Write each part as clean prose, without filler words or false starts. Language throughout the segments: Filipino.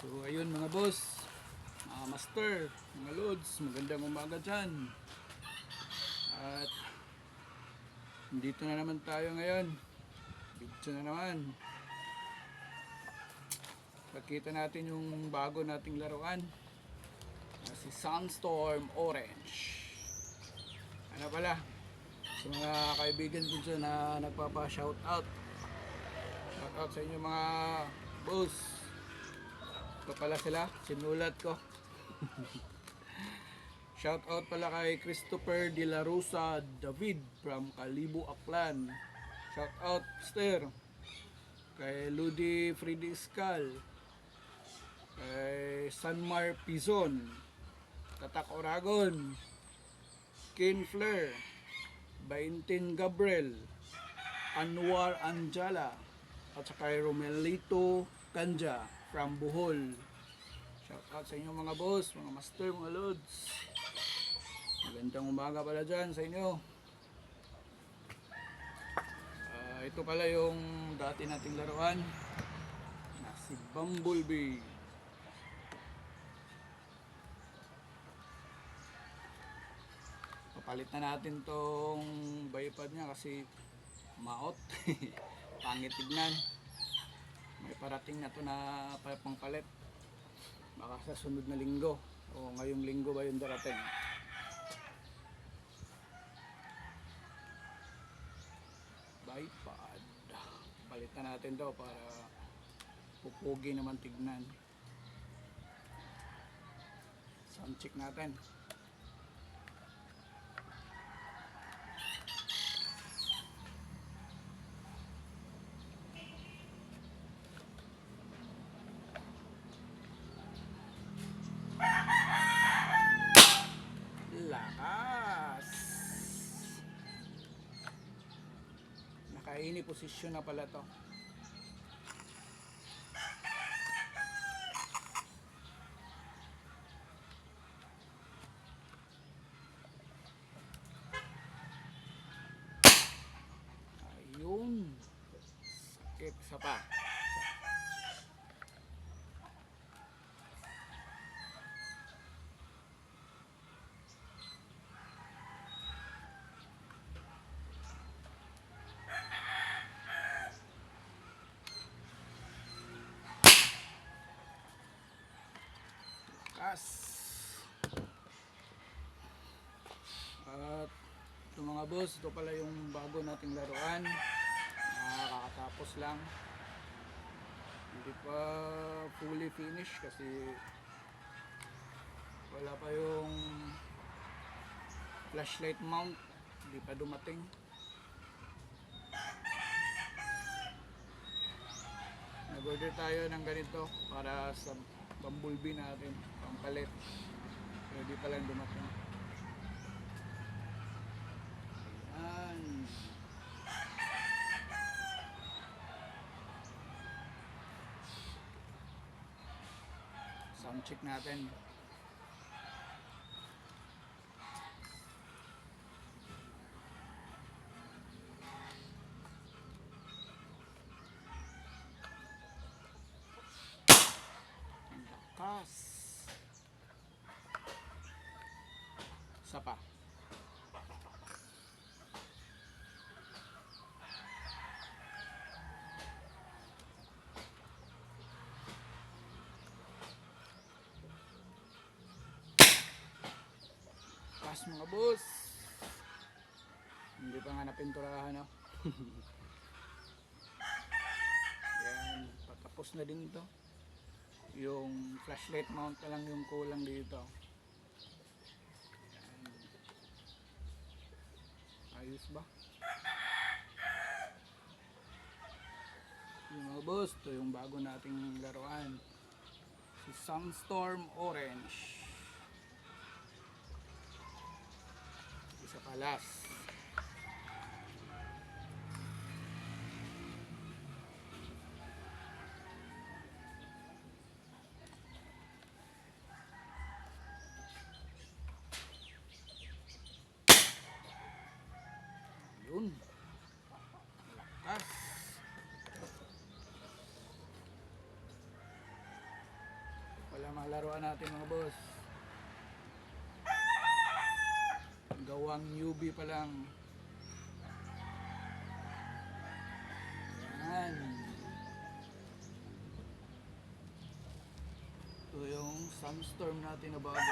So ayun mga boss, mga master, mga lods, magandang umaga dyan. At dito na naman tayo ngayon. Video na naman. Pakita natin yung bago nating laruan, si Sunstorm Orange. Ano pala, sa mga kaibigan ko dyan na nagpapa-shoutout. Shoutout sa inyo mga boss. Ito pala sila, sinulat ko. Shoutout pala kay Christopher De La Rosa David from Kalibo, Aklan. Shoutout Mister. Kay Ludi Freddy Escal. Kay Sanmar Pizon. Tatak Oragon. Ken Flair. Baintin Gabriel. Anwar Anjala. At saka kay Romelito Kanja from Bohol. Shoutout sa inyo mga boss, mga master, mga lods. Magandang umaga pala dyan sa inyo. Ito pala yung dati nating laruan na si Bumblebee. Papalit na natin tong baypad niya kasi maot. Pangit tignan. May parating na to na pangpalit. Baka sa sunod na linggo o ngayong linggo ba yung darating. Bipod. Palitan natin daw para pupugi naman tignan. Sound check natin. Lakas. Nakaini posisyon na pala to. Ayun. Sakit sa pa. At ito mga boss, ito pala yung bago nating laruan. Nakakatapos lang. Hindi pa fully finished kasi wala pa yung flashlight mount. Hindi pa dumating. Nag-order tayo ng ganito para sa Bumblebee natin, pampalit. Pero di pa lang dumating. Ayan. Sound check natin. Lakas. Isa pa. Lakas mga boss. Hindi pa nga napinturahan, no? Yan, patapos na din ito. Yung flashlight mount na lang yung kulang dito. Yan. Ayos ba? Yung mga boss, ito yung bago nating laruan, si Sunstorm Orange. Isa palas. Yun. Lakas. Para malaruan natin mga boss. Gawang newbie pa lang. Yan. Ito yung Sunstorm natin na bago.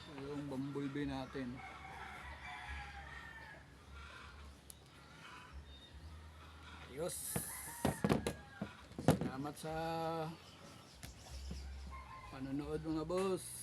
Ito yung Bumblebee natin. Ayos. Salamat sa panonood mga boss.